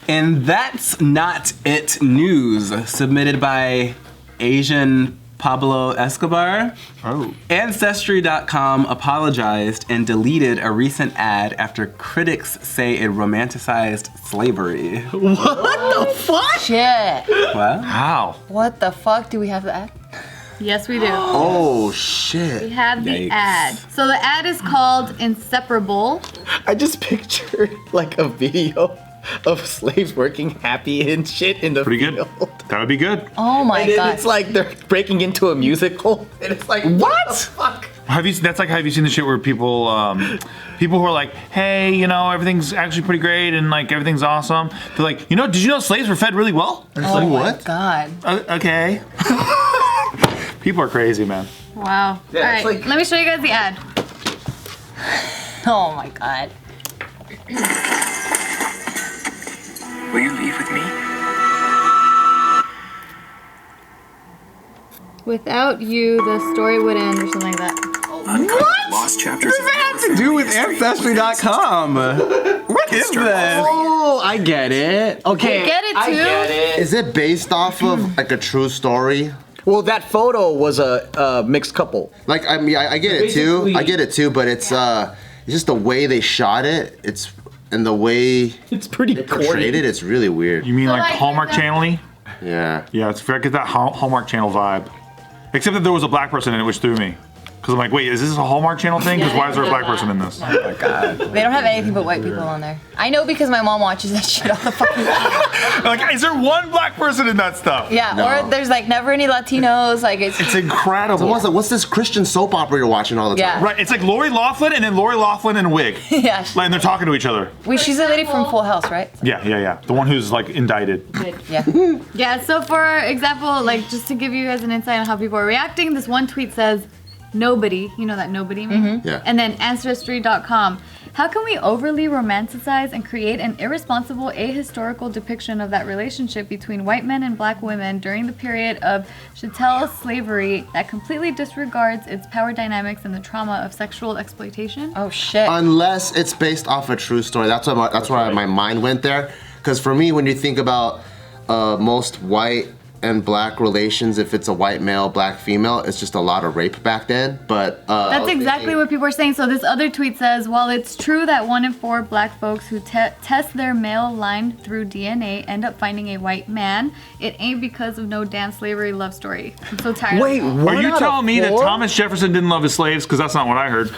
And that's not it news submitted by Asian Pablo Escobar. Oh. Ancestry.com apologized and deleted a recent ad after critics say it romanticized slavery. What the fuck? Shit. What? How? What the fuck? Do we have the ad? Yes, we do. Oh We shit. have the Yikes. ad. So the ad is called Inseparable. I just pictured like a video of slaves working happy and shit in the Pretty good. field. That would be good. Oh my And then god. it's like they're breaking into a musical, and it's like, what the fuck? Have you seen the shit where people who are like, hey, you know, everything's actually pretty great and like everything's awesome. They're like, you know, did you know slaves were fed really well? And it's Oh like, my what? god. Okay. People are crazy, man. Wow. Yeah, All it's right, like- let me show you guys the ad. Oh my god. Will you leave with me? Without you, the story would end, or something like that. What? Lost chapters. What does that have to do with Ancestry.com? What is this? Oh, I get it. Okay. Get it, I too? get it. Is it based off of like a true story? Well, that photo was a mixed couple. Like I mean, I get it too. Basically- I get it too, but it's just the way they shot it. It's and the way It's pretty they portrayed it. It's really weird. You mean like like Hallmark that- Channel-y? Yeah. Yeah, it's I get that Hallmark Channel vibe. Except that there was a black person in it, which threw me. Because I'm like, wait, is this a Hallmark Channel thing? Because why is there a black person in this? Oh my god. They don't have anything but white people on there. I know because my mom watches that shit all the fucking time. Like, is there one black person in that stuff? Yeah, No. or there's like never any Latinos. Like It's incredible. So what's this Christian soap opera you're watching all the time? Yeah. Right, it's like Lori Loughlin and then Lori Loughlin in a wig. yeah. Like, and they're talking to each other. Wait, she's a lady from Full House, right? Yeah. The one who's like indicted. Yeah. Yeah, so for example, like just to give you guys an insight on how people are reacting, this one tweet says, nobody, you know that nobody meme? Yeah. And then Ancestry.com. How can we overly romanticize and create an irresponsible ahistorical depiction of that relationship between white men and black women during the period of chattel slavery that completely disregards its power dynamics and the trauma of sexual exploitation? Oh shit. Unless it's based off a true story. That's why my mind went there. Because for me, when you think about most white and black relations, if it's a white male, black female, it's just a lot of rape back then. But That's exactly what people are saying. So this other tweet says, while it's true that 1 in 4 black folks who test their male line through DNA end up finding a white man, it ain't because of no damn slavery love story. I'm so tired Wait, of that. what? Are you telling me that Thomas Jefferson didn't love his slaves? Because that's not what I heard.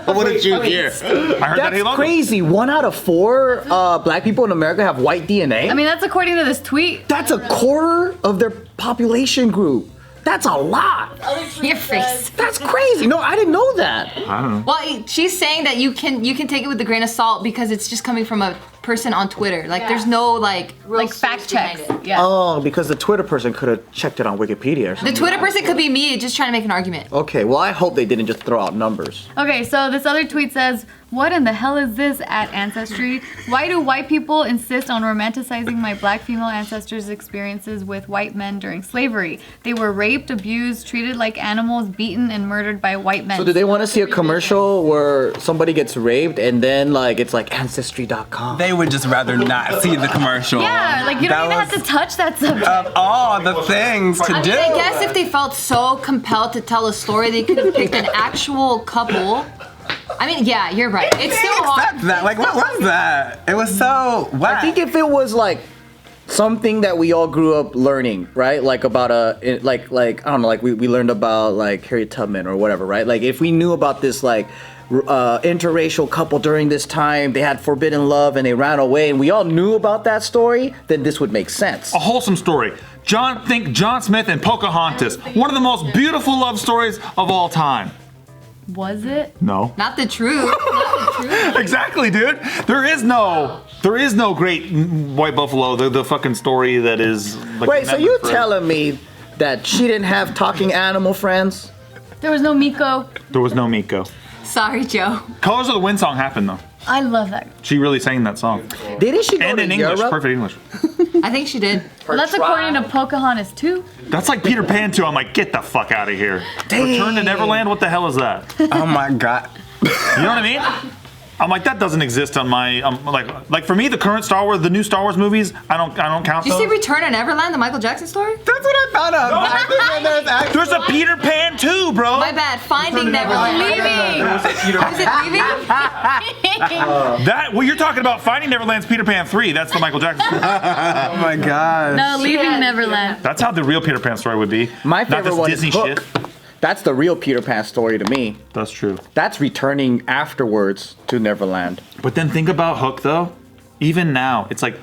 what did you hear? I heard that he That's loved them. crazy. 1 out of 4 black people in America have white DNA. I mean, that's according to this tweet. that's a quarter of their population group. That's a lot. Your face. That's crazy. No, I didn't know that. I don't know. Well, she's saying that you can take it with a grain of salt because it's just coming from a person on Twitter. Like, there's no like Fact checks. behind it. Yeah. Oh, because the Twitter person could have checked it on Wikipedia or The something. Twitter person could be me just trying to make an argument. Okay, well, I hope they didn't just throw out numbers. Okay, so this other tweet says, what in the hell is this at Ancestry? Why do white people insist on romanticizing my black female ancestors' experiences with white men during slavery? They were raped, abused, treated like animals, beaten, and murdered by white men. So do they want to see a commercial where somebody gets raped and then like it's like Ancestry.com? They would just rather not see the commercial. Yeah, like you don't even have to touch that subject. Of all the things to do. I guess if they felt so compelled to tell a story, they could have picked an actual couple. I mean, yeah, you're right. It's still hard. Accept that. Like, what was that? It was so whack. I think if it was like something that we all grew up learning, right? Like about like I don't know, like we learned about like Harriet Tubman or whatever, right? Like if we knew about this like interracial couple during this time, they had forbidden love and they ran away, and we all knew about that story, then this would make sense. A wholesome story. Think John Smith and Pocahontas. One of the most beautiful love stories of all time. Was it? No. Not the truth. Not the truth. Exactly, dude. There is no great white buffalo. The fucking story that is. Like, Wait, so you telling me that she didn't have talking animal friends? There was no Miko. There was no Miko. Sorry, Joe. Colors of the Wind song happened though. I love that. She really sang that song. Didn't she go And to in English, Europe? perfect English. I think she did. Well, that's according to Pocahontas too. That's like Peter Pan too. I'm like, get the fuck out of here. Return to Neverland. What the hell is that? Oh my god. You know what I mean? I'm like, that doesn't exist on my. Like for me, the current Star Wars, the new Star Wars movies, I don't count Did you those. see Return to Neverland, the Michael Jackson story? That's what I found out. There's a Peter Pan too, bro. My bad. Finding Neverland. Leaving. Was it Leaving? Well, you're talking about Finding Neverland's Peter Pan 3. That's the Michael Jackson story. Oh my god. No, Leaving Neverland. That's how the real Peter Pan story would be. My Not favorite this one Disney is Hook. shit. That's the real Peter Pan story to me. That's true. That's returning afterwards to Neverland. But then think about Hook though. Even now, it's like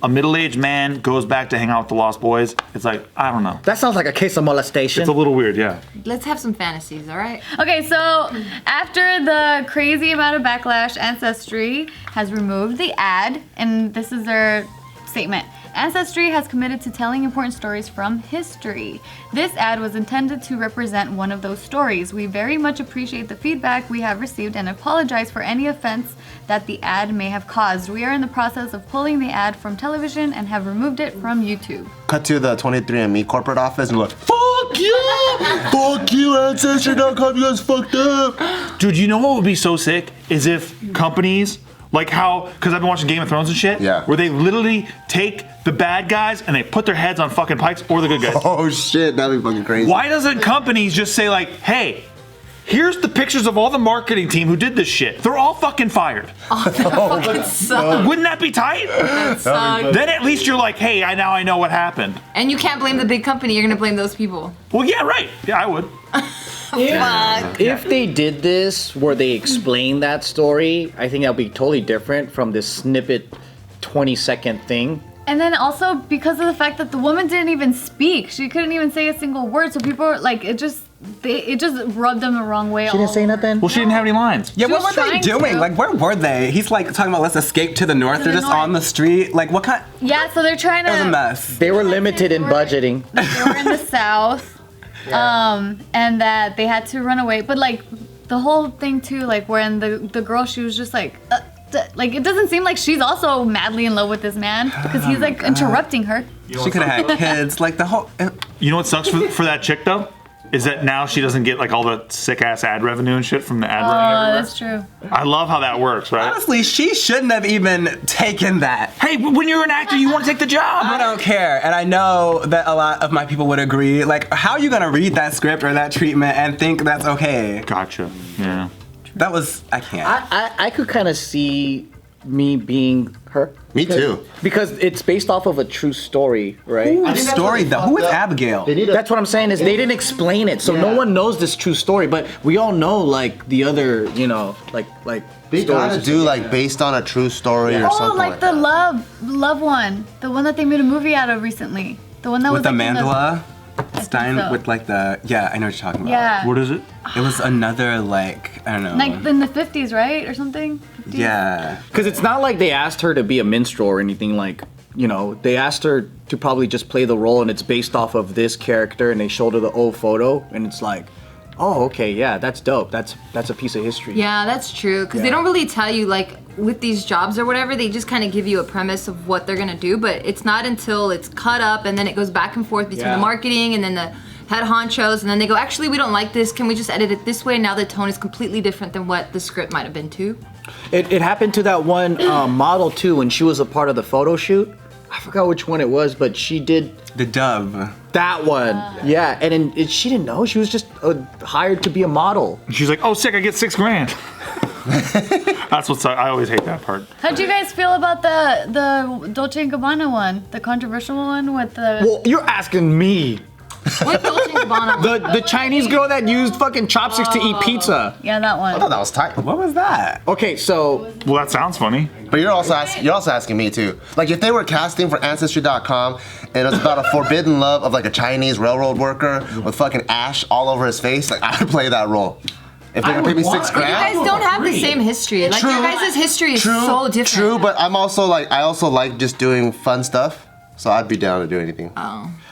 a middle-aged man goes back to hang out with the Lost Boys. It's like, I don't know. That sounds like a case of molestation. It's a little weird, yeah. Let's have some fantasies, all right? Okay, so after the crazy amount of backlash, Ancestry has removed the ad, and this is their statement. Ancestry has committed to telling important stories from history. This ad was intended to represent one of those stories. We very much appreciate the feedback we have received and apologize for any offense that the ad may have caused. We are in the process of pulling the ad from television and have removed it from YouTube. Cut to the 23andMe corporate office and look, fuck you! Fuck you, Ancestry.com, you guys fucked up! Dude, you know what would be so sick? Is if companies, like how, because I've been watching Game of Thrones and shit, Yeah. where they literally take the bad guys and they put their heads on fucking pikes, or the good guys. Oh shit, that'd be fucking crazy. Why doesn't companies just say like, hey, here's the pictures of all the marketing team who did this shit. They're all fucking fired. Fucking suck. Wouldn't that be tight? Suck. Then at least you're like, hey, now I know what happened. And you can't blame the big company. You're gonna blame those people. Well, yeah, right. Yeah, I would. Fuck. If they did this where they explain that story, I think that would be totally different from this snippet 20-second thing. And then also because of the fact that the woman didn't even speak, she couldn't even say a single word. So people were like, it just rubbed them the wrong way. She didn't say nothing? Well, she didn't have any lines. Yeah, She what was were they trying doing? to. Like, where were they? He's like talking about let's escape to the north. They're the just north. on the street. Like, what kind? Yeah, so they're trying to. It was a mess. They were limited in budgeting. They were in the south, and that they had to run away. But like the whole thing too, like when the girl, she was just like it doesn't seem like she's also madly in love with this man because he's like interrupting her. She could have had kids. Like the whole. You know what sucks for that chick though? Is that now she doesn't get like all the sick ass ad revenue and shit from the ad Oh, revenue. that's true. I love how that works, right? Honestly, she shouldn't have even taken that. Hey, when you're an actor, you want to take the job. I don't care. And I know that a lot of my people would agree. Like, how are you gonna read that script or that treatment and think that's okay? Gotcha. Yeah. That was, I can't. I could kind of see me being her. Me too. Because it's based off of a true story, right? Whose story though? Who is Abigail? That's what I'm saying is they didn't explain it, so no one knows this true story. But we all know like the other, like They gotta stories. do like based on a true story or Oh, something like like the that. love one, the one that they made a movie out of recently, the one that With was the like, in mandala? Stein so. with like the, yeah, I know what you're talking about. Yeah. What is it? It was another like, I don't know. Like in the 50s, right, or something. 50s? Yeah. Because it's not like they asked her to be a minstrel or anything like, they asked her to probably just play the role and it's based off of this character and they showed her the old photo and it's like, oh, okay, yeah, that's dope. That's a piece of history. Yeah, that's true. Because they don't really tell you, like, with these jobs or whatever, they just kind of give you a premise of what they're gonna do, but it's not until it's cut up and then it goes back and forth between the marketing and then the head honchos, and then they go, actually, we don't like this. Can we just edit it this way? Now the tone is completely different than what the script might have been too. It happened to that one model too when she was a part of the photo shoot. I forgot which one it was, but she did The dove. that one. Yeah, and then she didn't know. She was just hired to be a model. She's like, oh, sick, I get $6,000. That's what's, I always hate that part. How'd you guys feel about the Dolce & Gabbana one, the controversial one with the? Well, you're asking me. What Dolce & Gabbana? The Chinese girl that used fucking chopsticks to eat pizza. Yeah, that one. I thought that was tight. What was that? Okay, so Well, that sounds funny. But you're also asking me too. Like if they were casting for Ancestry.com and it was about a forbidden love of like a Chinese railroad worker with fucking ash all over his face, like I would play that role. If they're gonna pay me $6,000. You guys don't have the same history. Like True. your guys' history is so different. True, but I also like just doing fun stuff. So I'd be down to do anything.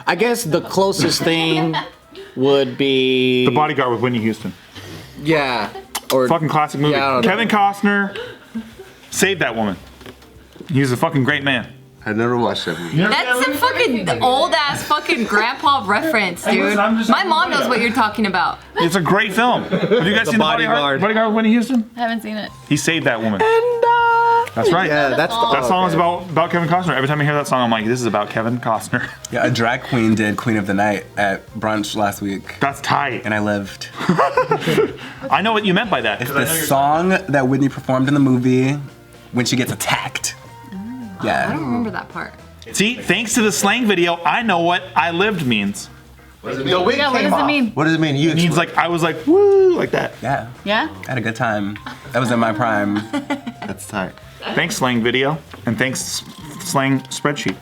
I guess the closest thing would be The Bodyguard with Whitney Houston. yeah, or Fucking classic movie. Yeah, I don't know. Kevin Costner saved that woman. He was a fucking great man. I never watched that movie. That's some fucking old ass fucking grandpa reference, dude. listen, I'm just- My mom knows what you're talking about. It's a great film. Have you guys seen The Bodyguard. Bodyguard with Whitney Houston? I haven't seen it. He saved that woman. And That's right. yeah, that's the, That song is about Kevin Costner. Every time I hear that song, I'm like, this is about Kevin Costner. Yeah, a drag queen did Queen of the Night at brunch last week, That's tight. and I lived. I know what you meant by that. It's the song that Whitney performed in the movie when she gets attacked. I Yeah. don't remember that part. See, thanks to the slang video, I know what I lived means. the wig Yeah, what came does it off. mean? What does it mean? You It means like, I was like, woo, like that. Yeah. Yeah? I had a good time. That was in my prime. That's tight. Thanks, slang video. And thanks, slang spreadsheet.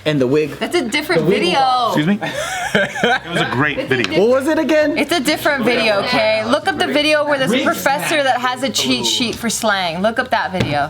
And the wig. That's a different video. Excuse me? It was a great video. What was it again? It's a different video, okay? Look up the video where there's a professor that has a cheat sheet for slang. Look up that video.